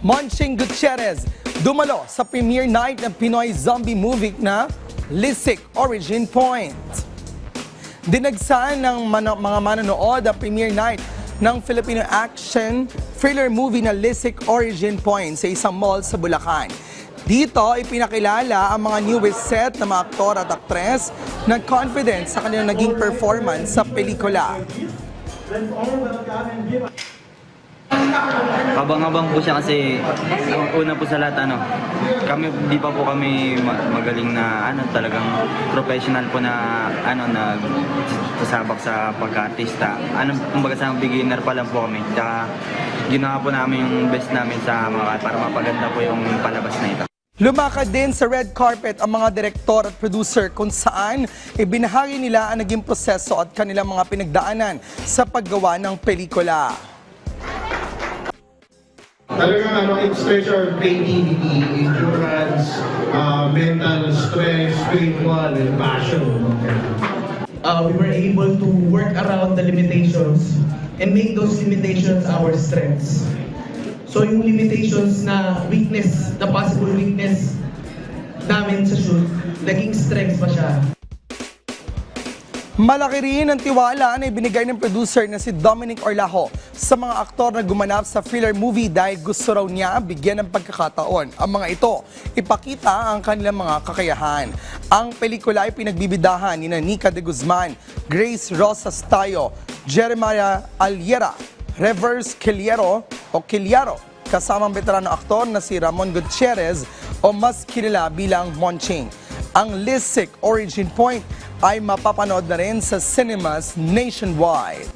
Monching Gutierrez dumalo sa premiere night ng Pinoy zombie movie na Lisik Origin Point. Dinagsan ng mga manonood ang premiere night ng Filipino action thriller movie na Lisik Origin Point sa isang mall sa Bulacan. Dito ipinakilala ang mga newest set na mga aktor at aktres na confident sa kanilang naging performance sa pelikula. Abang-abang po siya kasi una po sa lahat kami di pa po kami magaling na talagang professional po na nagsasabak sa pagka-artista. Kumbaga sa beginner pa lang po kami. Tsaka ginawa po namin yung best namin para mapaganda po yung palabas na ito. Lumakad din sa red carpet ang mga direktor at producer kung saan ibinahagi nila ang naging proseso at kanilang mga pinagdaanan sa paggawa ng pelikula. Talagang it-stretch our creativity, endurance, mental strength, spiritual, and passion. We were able to work around the limitations and make those limitations our strengths. So yung limitations na weakness, the possible weakness namin sa shoot, naging strengths pa siya. Malaki rin ang tiwala na ibinigay ng producer na si Dominic Orlajo sa mga aktor na gumanap sa thriller movie dahil gusto raw niya bigyan ng pagkakataon ang mga ito ipakita ang kanilang mga kakayahan. Ang pelikula ay pinagbibidahan ni Nika de Guzman, Grace Rosas Tayo, Jeremiah Aliera, Reverse Quiliaro kasamang veterano aktor na si Ramon Gutierrez o mas kilala bilang Monching. Ang Lisik Origin Point ay mapapanood na rin sa cinemas nationwide.